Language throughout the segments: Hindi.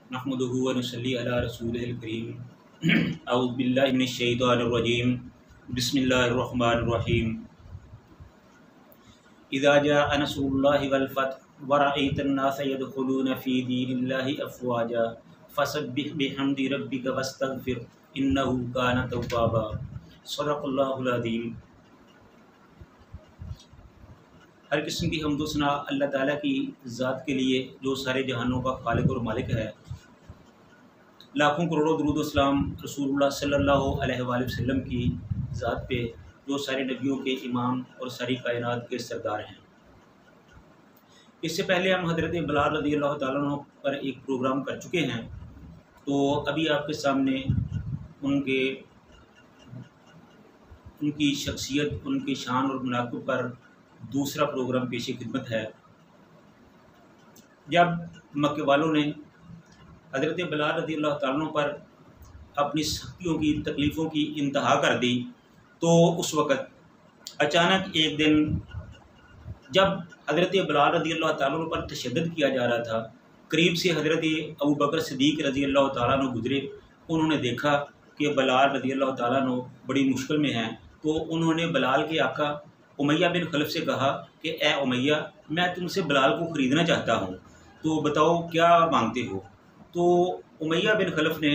नहमदुहु व नसल्ली अला रसूलिल करीम। अऊज़ु बिल्लाहि मिनश शैतानिर रजीम। बिस्मिल्लाहिर रहमानिर रहीम। इज़ा जाअ नस्रुल्लाहि वल फ़त्ह व रअयतन नास यदखुलूना फ़ी दीनिल्लाहि अफ़वाजा फ़सब्बिह बिहम्दि रब्बिका वस्तग़फिर इन्नहु कान तव्वाबा। सदक़ल्लाहुल अज़ीम। हर किस्म की हम्दो सना अल्लाह ताला की ज़ात के लिए जो सारे जहानों का खालिक और मालिक है। लाखों करोड़ों दुरूद व सलाम रसूलुल्लाह सल्लल्लाहु अलैहि वसल्लम की ज़ात पे जो सारे नबियों के इमाम और सारी कायनात के सरदार हैं। इससे पहले हम हज़रत बिलाल रज़ियल्लाहु ताला अन्हु पर एक प्रोग्राम कर चुके हैं, तो अभी आपके सामने उनकी शख्सियत, उनकी शान और मनाक़िब पर दूसरा प्रोग्राम पेश खिदमत है। जब मक्के वालों ने हज़रत बिलाल रज़ियल्लाहु ताला अन्हु पर अपनी सख्तियों की, तकलीफ़ों की इंतहा कर दी, तो उस वक़्त अचानक एक दिन जब हज़रत बिलाल रज़ियल्लाहु ताला अन्हु पर तशद्दुद किया जा रहा था, करीब से हज़रत अबू बकर सिद्दीक़ रज़ियल्लाहु ताला अन्हु गुज़रे। उन्होंने देखा कि बिलाल रज़ियल्लाहु ताला अन्हु बड़ी मुश्किल में हैं, तो उन्होंने बिलाल के आका उमैया बिन खलफ़ से कहा कि ए उमैया, मैं तुमसे बिलाल को ख़रीदना चाहता हूँ, तो बताओ क्या मांगते हो। तो उमैया बिन खलफ़ ने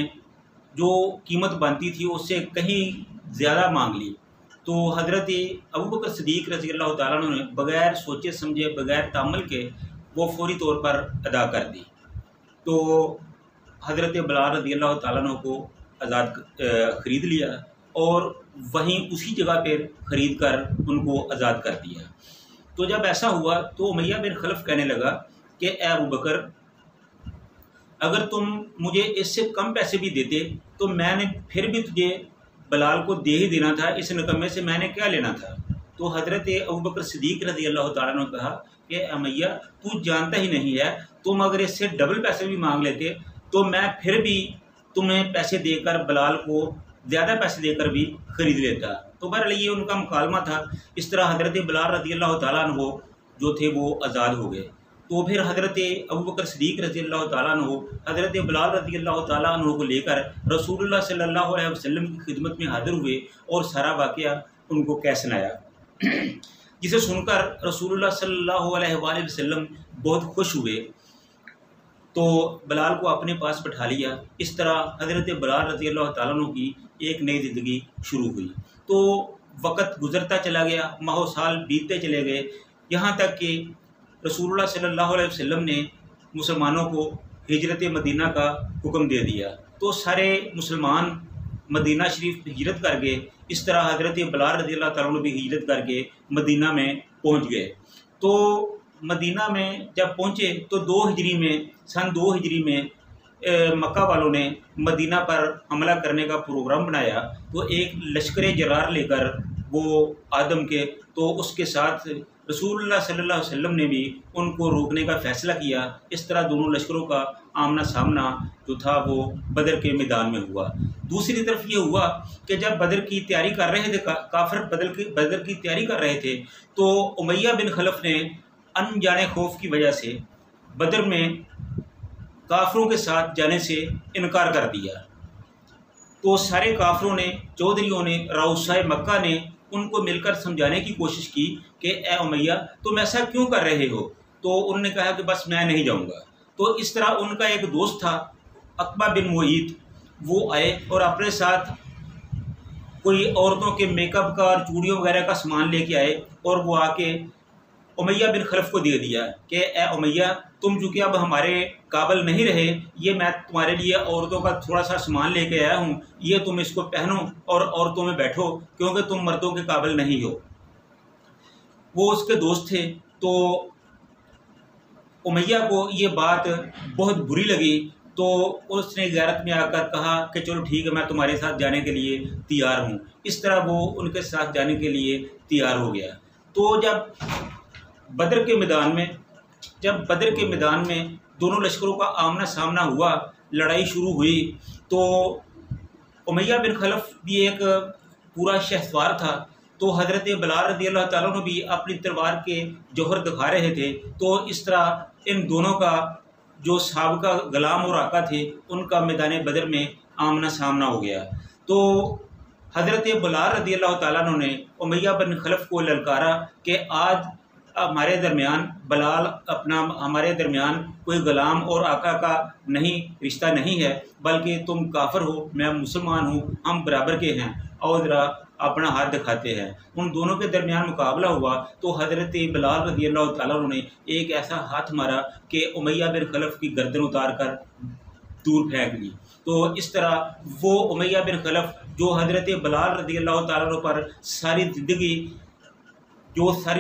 जो कीमत बनती थी उससे कहीं ज़्यादा मांग ली। तो हज़रत अबू बकर सिद्दीक़ रज़ियल्लाहु ताला अन्हु ने बग़ैर सोचे समझे, बग़ैर तामुल के वो फ़ौरी तौर पर अदा कर दी। तो हज़रत बिलाल रज़ियल्लाहु ताला अन्हु को ख़रीद लिया और वहीं उसी जगह पर ख़रीद कर उनको आज़ाद कर दिया। तो जब ऐसा हुआ तो उमैया बिन खलफ़ कहने लगा कि ए अबू बकर, अगर तुम मुझे इससे कम पैसे भी देते तो मैंने फिर भी तुझे बिलाल को दे ही देना था, इस नकम्मे से मैंने क्या लेना था। तो हज़रत अबू बकर सिद्दीक़ रज़ियल्लाहु ताला अन्हु ने कहा कि उमैया, तू जानता ही नहीं है, तुम अगर इससे डबल पैसे भी मांग लेते तो मैं फिर भी तुम्हें पैसे देकर बिलाल को ज़्यादा पैसे देकर भी ख़रीद लेता। तो बहरहाल ये उनका मुकालमा था। इस तरह हज़रत बिलाल रज़ियल्लाहु ताला अन्हु जो थे वो आज़ाद हो गए। तो फिर हज़रत अबू बकर सिद्दीक़ रज़ियल्लाहु ताला अन्हु हज़रत बिलाल रज़ियल्लाहु ताला अन्हु को लेकर रसूलुल्लाह सल्लल्लाहु अलैहि वसल्लम की खिदमत में हाज़िर हुए और सारा वाक़या उनको कह सुनाया, जिसे सुनकर रसूलुल्लाह सल्लल्लाहु अलैहि वसल्लम बहुत खुश हुए। तो बिलाल को अपने पास बैठा लिया। इस तरह हज़रत बिलाल रज़ियल्लाहु ताला अन्हु की एक नई ज़िंदगी शुरू हुई। तो वक़्त गुज़रता चला गया, माह साल बीतते चले गए, यहाँ तक कि रसूलुल्लाह सल्लल्लाहु अलैहि वसल्लम ने मुसलमानों को हिजरत मदीना का हुक्म दे दिया। तो सारे मुसलमान मदीना शरीफ हिजरत कर गए। इस तरह हज़रत बिलाल रज़ियल्लाहु ताला अन्हु भी हिजरत करके मदीना में पहुँच गए। तो मदीना में जब पहुँचे तो सन 2 हिजरी में मक्का वालों ने मदीना पर हमला करने का प्रोग्राम बनाया। तो एक लश्कर जरार लेकर वो आदम के, तो उसके साथ रसूलुल्लाह सल्लल्लाहु अलैहि वसल्लम ने भी उनको रोकने का फ़ैसला किया। इस तरह दोनों लश्करों का आमना सामना जो था वो बदर के मैदान में हुआ। दूसरी तरफ ये हुआ कि जब बदर की तैयारी कर रहे थे, काफ़िर बदर की तैयारी कर रहे थे, तो उमैया बिन खलफ़ ने अनजाने खौफ की वजह से बदर में काफ़िरों के साथ जाने से इनकार कर दिया। तो सारे काफ़िरों ने, चौधरियों ने, राउसाए मक्का ने उनको मिलकर समझाने की कोशिश की कि ए उमैया, तुम ऐसा क्यों कर रहे हो। तो उन्होंने कहा कि बस मैं नहीं जाऊंगा। तो इस तरह उनका एक दोस्त था अक़बा बिन मुईत, वो आए और अपने साथ कोई औरतों के मेकअप का और चूड़ियों वगैरह का सामान लेके आए और वो आके उमैया बिन खलफ़ को दे दिया कि ए उमैया, तुम चूँकि अब हमारे काबिल नहीं रहे, ये मैं तुम्हारे लिए औरतों का थोड़ा सा सामान लेके आया हूँ, ये तुम इसको पहनो और औरतों में बैठो, क्योंकि तुम मर्दों के काबिल नहीं हो। वो उसके दोस्त थे। तो उमैया को ये बात बहुत बुरी लगी, तो उसने गैरत में आकर कहा कि चलो ठीक है, मैं तुम्हारे साथ जाने के लिए तैयार हूँ। इस तरह वो उनके साथ जाने के लिए तैयार हो गया। तो जब बदर के मैदान में दोनों लश्करों का आमना सामना हुआ, लड़ाई शुरू हुई, तो उमैया बिन खलफ़ भी एक पूरा शहसवार था। तो हज़रत बिलाल रज़ियल्लाहु ताला अन्हु भी अपनी तलवार के जौहर दिखा रहे थे। तो इस तरह इन दोनों का जो साबिका गुलाम और आका थे उनका मैदान बदर में आमना सामना हो गया। तो हज़रत बिलाल रज़ी अल्लाह ताला अन्हु ने उमैया बिन खलफ को ललकारा कि आज हमारे दरमियान बिलाल अपना हमारे दरमियान कोई गुलाम और आका का नहीं रिश्ता नहीं है, बल्कि तुम काफिर हो, मैं मुसलमान हूँ, हम बराबर के हैं, और ज़रा अपना हाथ दिखाते हैं। उन दोनों के दरमियान मुकाबला हुआ तो हज़रत बिलाल रज़ी अल्लाह ताला अन्हु ने एक ऐसा हाथ मारा कि उमैया बिन खलफ की गर्दन उतार कर दूर फेंक दी। तो इस तरह वो उमैया बिन खलफ जो हज़रत बिलाल रज़ी अल्लाह ताला अन्हु पर सारी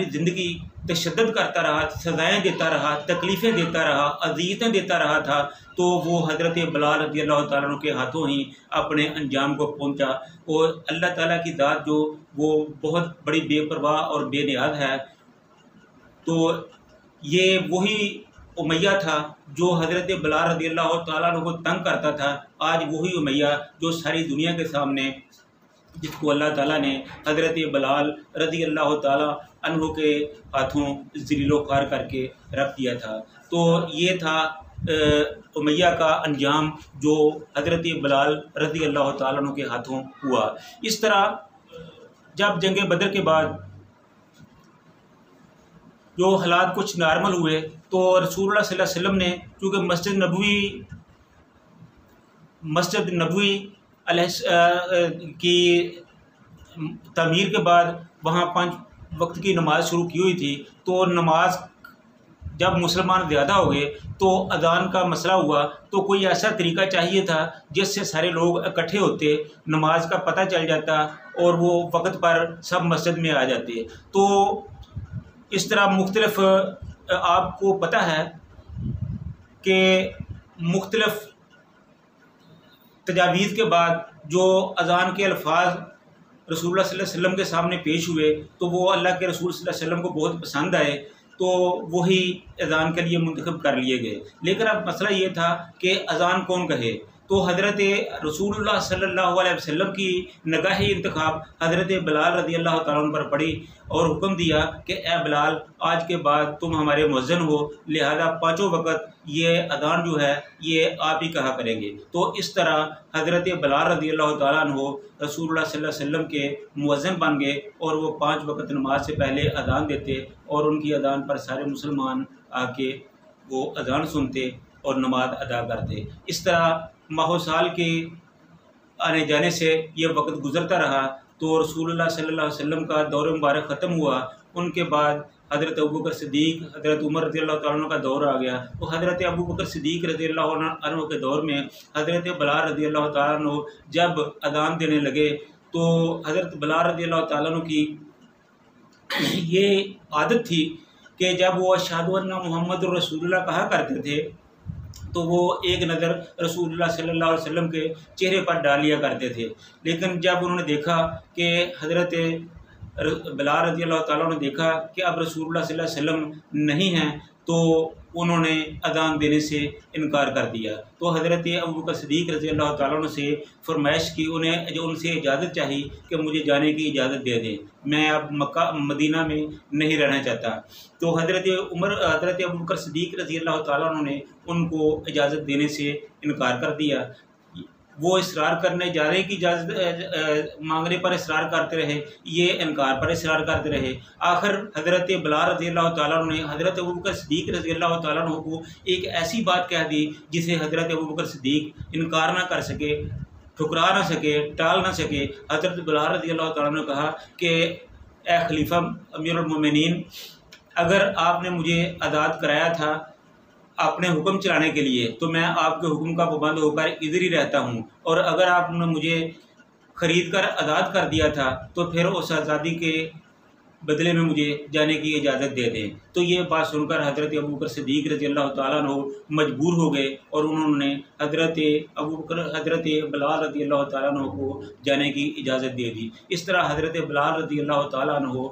ज़िंदगी तशद्दुद करता रहा, सज़ाएँ देता रहा, तकलीफ़ें देता रहा, अज़ियतें देता रहा था, तो वो हज़रत बिलाल रज़ी अल्लाह ताला अन्हु के हाथों ही अपने अंजाम को पहुँचा। और अल्लाह ताला की ज़ात जो वो बहुत बड़ी बेपरवाह और बेनियाज़ है। तो ये वही उमैया था जो हज़रत बिलाल रज़ी अल्लाह ताला अन्हु को तंग करता था। आज वही उमैया जो सारी दुनिया के सामने, जिसको अल्लाह ताला ने हज़रत बिलाल रज़ी अल्लाह ताला अन्हु के हाथों ज़लीलो ख़ार करके रख दिया था। तो ये था उमैया का अंजाम जो हज़रत बिलाल रज़ी अल्लाह ताला अन्हु के हाथों हुआ। इस तरह जब जंग बदर के बाद जो हालात कुछ नॉर्मल हुए तो रसूलुल्लाह सल्लल्लाहु अलैहि वसल्लम ने, चूँकि मस्जिद नबवी की तमीर के बाद वहाँ 5 वक्त की नमाज़ शुरू की हुई थी। तो नमाज जब मुसलमान ज़्यादा हो गए तो अज़ान का मसला हुआ, तो कोई ऐसा तरीका चाहिए था जिससे सारे लोग इकट्ठे होते, नमाज का पता चल जाता और वो वक्त पर सब मस्जिद में आ जाते। तो इस तरह मुख्तलिफ, आपको पता है कि मुख्तलिफ तजावीज़ के बाद जो अज़ान के अल्फाज रसूलुल्लाह सल्लल्लाहु अलैहि वसल्लम के सामने पेश हुए तो वो अल्लाह के रसूल सल्लल्लाहु अलैहि वसल्लम को बहुत पसंद आए, तो वही अज़ान के लिए मुंतखब कर लिए गए। लेकिन अब मसला ये था कि अज़ान कौन कहे। तो हज़रत रसूलुल्लाह सल्लल्लाहु अलैहि वसल्लम की निगाह इंतखाब हज़रत बिलाल रज़ी अल्लाह ताला अन्हु पर पड़ी और हुक्म दिया कि ए बिलाल, आज के बाद तुम हमारे मुअज्जिन हो, लिहाजा 5 वक्त ये अज़ान जो है ये आप ही कहा करेंगे। तो इस तरह हज़रत बिलाल रज़ी अल्लाह ताला अन्हु रसूलुल्लाह सल्लल्लाहु अलैहि वसल्लम के मुअज्जिन बन गए और वो 5 वक्त नमाज से पहले अज़ान देते और उनकी अज़ान पर सारे मुसलमान आके वो अज़ान सुनते और नमाज अदा करते। इस तरह माह साल के आने जाने से ये वक्त गुज़रता रहा। तो रसूलुल्लाह सल्लल्लाहु अलैहि वसल्लम का दौर मुबारक ख़त्म हुआ। उनके बाद हज़रत अबू बकर सिद्दीक़, हज़रत उमर रज़ी अल्लाह ताला अन्हु का दौर आ गया। तो हज़रत अबू बकर सिद्दीक़ रज़ी अल्लाह अन्हु के दौर में हज़रत बिलाल रज़ी अल्लाह ताला अन्हु जब अज़ान देने लगे तो हज़रत बिलाल रज़ी अल्लाह ताला अन्हु की ये आदत थी कि जब वो अशहदु अन्ना मुहम्मदुर रसूलुल्लाह कहा करते थे तो वो एक नज़र रसूलुल्लाह सल्लल्लाहु अलैहि वसल्लम के चेहरे पर डाल लिया करते थे। लेकिन जब उन्होंने देखा कि हज़रत बिलाल रज़ी अल्लाह ताला ने देखा कि अब रसूलुल्लाह सल्लल्लाहु अलैहि वसल्लम नहीं हैं, तो उन्होंने अज़ान देने से इनकार कर दिया। तो हज़रत अबू बकर सिद्दीक़ रज़ी अल्लाह ताला अन्हु से फरमाइश की, उनसे इजाज़त चाहिए कि मुझे जाने की इजाज़त दे दें, मैं अब मक्का मदीना में नहीं रहना चाहता। तो हज़रत अबू बकर सिद्दीक़ रज़ी अल्लाह ताला अन्हु ने उनको इजाज़त देने से इनकार कर दिया। वो इसरार करने जा रहे की इजाज़त मांगने पर इसरार करते रहे, ये इनकार पर इसरार करते रहे। आखिर हज़रत बिलाल रज़ी अल्लाह ताला अन्हु ने हज़रत अबू बकर सिद्दीक़ रज़ी अल्लाह ताला अन्हु को एक ऐसी बात कह दी जिसे हज़रत अबू बकर सिद्दीक़ इनकार ना कर सके, ठुकरा ना सके, टाल ना सके। हज़रत बिलाल रज़ी अल्लाह ताला अन्हु ने कहा कि ए खलीफा अमीरुल मोमिनीन, अगर आपने मुझे आज़ाद कराया था अपने हुक्म चलाने के लिए तो मैं आपके हुक्म का पाबंद होकर इधर ही रहता हूँ, और अगर आपने मुझे ख़रीद कर आज़ाद कर दिया था तो फिर उस आज़ादी के बदले में मुझे जाने की इजाज़त दे दें। तो ये बात सुनकर हज़रत अबू बकर सिद्दीक़ रज़ी अल्लाह ताला अन्हु मजबूर हो गए और उन्होंने हज़रत बिलाल रज़ी अल्लाह ताला अन्हु को जाने की इजाज़त दे दी। इस तरह हज़रत बिलाल रज़ी अल्लाह ताला अन्हु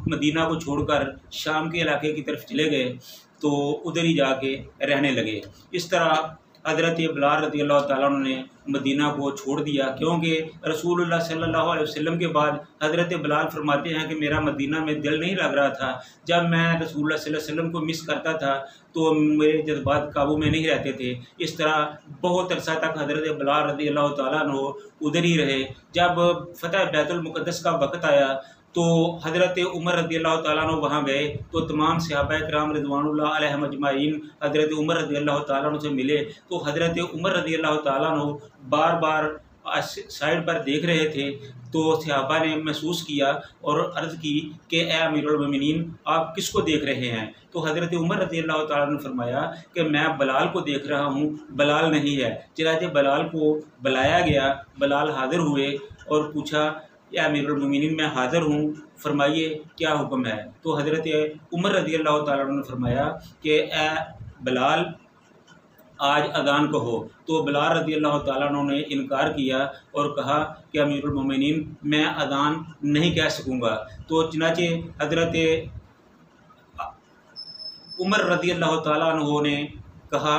मदीना को छोड़कर शाम के इलाके की तरफ चले गए, तो उधर ही जाके रहने लगे। इस तरह हज़रत बिलाल रज़ी अल्लाह तआला अन्हु ने मदीना को छोड़ दिया, क्योंकि रसूलुल्लाह सल्लल्लाहु अलैहि वसल्लम के बाद हज़रत बिलाल फरमाते हैं कि मेरा मदीना में दिल नहीं लग रहा था। जब मैं रसूलुल्लाह सल्लल्लाहु अलैहि वसल्लम को मिस करता था तो मेरे जज्बात काबू में नहीं रहते थे। इस तरह बहुत अरसा तक हज़रत बिलाल रज़ी अल्लाह तआला अन्हु उधर ही रहे। जब फ़तह बैतुल मुक़द्दस का वक़्त आया तो हज़रत उमर रज़ी अल्लाह तआला अन्हु वहाँ गए, तो तमाम सहाबाए किराम रिज़वानुल्लाह अलैहिम अजमाइन हज़रत उमर रज़ी अल्लाह तआला अन्हु से मिले। तो हज़रत उमर रज़ी अल्लाह तआला अन्हु बार बार साइड पर देख रहे थे। तो सहाबा ने महसूस किया और अर्ज़ की कि ए अमीरुल मोमिनीन, आप किसको देख रहे हैं? तो हज़रत उमर रज़ी अल्लाह तआला ने फरमाया कि मैं बलाल को देख रहा हूँ, बलाल नहीं है। चनाचे बलाल को बुलाया गया, बलाल हाज़िर हुए और पूछा, या अमीरुल मोमिनीन, मैं हाज़िर हूँ, फरमाइए क्या हुक्म है? तो हज़रत उमर रज़ी अल्लाह तआला ने फरमाया कि ए बलाल, आज अज़ान कहो। तो बिलाल रज़ी अल्लाह तआला अन्हु ने इनकार किया और कहा कि अमीरुल मोमिनीन, मैं अज़ान नहीं कह सकूँगा। तो चनाचे हज़रत उमर रज़ी अल्लाह तआला अन्हु ने कहा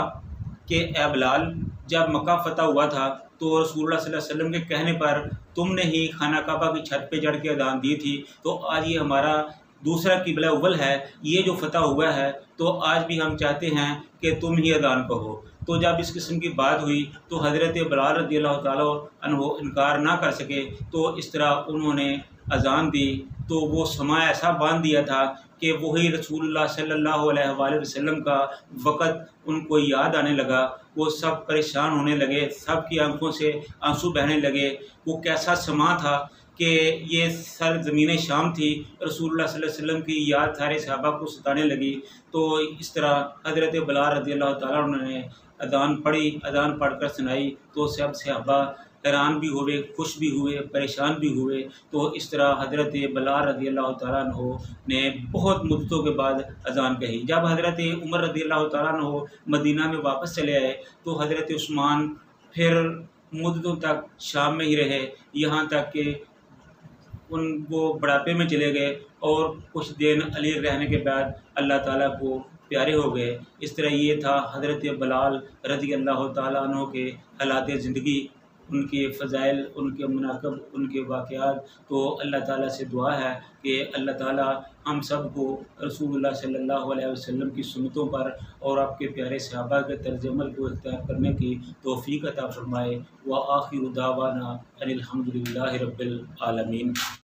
कि ए बिलाल, जब मक्का फ़तह हुआ था तो रसूलुल्लाह सल्लल्लाहु अलैहि वसल्लम के कहने पर तुमने ही खाना काबा की छत पे चढ़ के अज़ान दी थी। तो आज ये हमारा दूसरा किबला अव्वल है, ये जो फ़तह हुआ है, तो आज भी हम चाहते हैं कि तुम ही अज़ान कहो। तो जब इस किस्म की बात हुई तो हज़रत बिलाल रज़ी अल्लाह तआला अन्हु इनकार ना कर सके, तो इस तरह उन्होंने अज़ान दी। तो वो समा ऐसा बांध दिया था कि वही रसूलुल्लाह सल्लल्लाहु अलैहि वसल्लम का वक़्त उनको याद आने लगा। वो सब परेशान होने लगे, सब की आंखों से आंसू बहने लगे। वो कैसा समा था कि ये सर ज़मीन शाम थी, रसूलुल्लाह सल्लल्लाहु अलैहि वसल्लम की याद सारे सहाबा को सताने लगी। तो इस तरह हज़रत बिलाल रज़ी अल्लाह तआला उन्होंने अज़ान पढ़ी, अज़ान पढ़कर सुनाई। तो सब सहाबा हैरान भी हुए, खुश भी हुए, परेशान भी हुए। तो इस तरह हज़रत बिलाल रज़ी अल्लाह तआला अन्हु ने बहुत मुद्दतों के बाद अज़ान कही। जब हज़रत उमर रज़ी अल्लाह तआला अन्हु मदीना में वापस चले आए तो हज़रत उस्मान फिर मुद्दतों तक शाम में ही रहे, यहाँ तक कि वो बुढ़ापे में चले गए और कुछ दिन अली रहने के बाद अल्लाह ताला को प्यारे हो गए। इस तरह ये था हज़रत बिलाल रज़ी अल्लाह ताला अन्हु के हालात ज़िंदगी, उनके फ़ज़ाइल, उनके मनाक़िब, उनके वाक़यात। तो अल्लाह ताला से दुआ है कि अल्लाह ताला हम सब को रसूलुल्लाह सल्लल्लाहु अलैहि वसल्लम की सुन्नतों पर और आपके प्यारे सहाबा के तर्ज़ अमल को इख्तियार करने की तौफ़ीक़ अता फ़रमाए। व आख़िरु दावाना अनिल हम्दुलिल्लाहि रब्बिल आलमीन।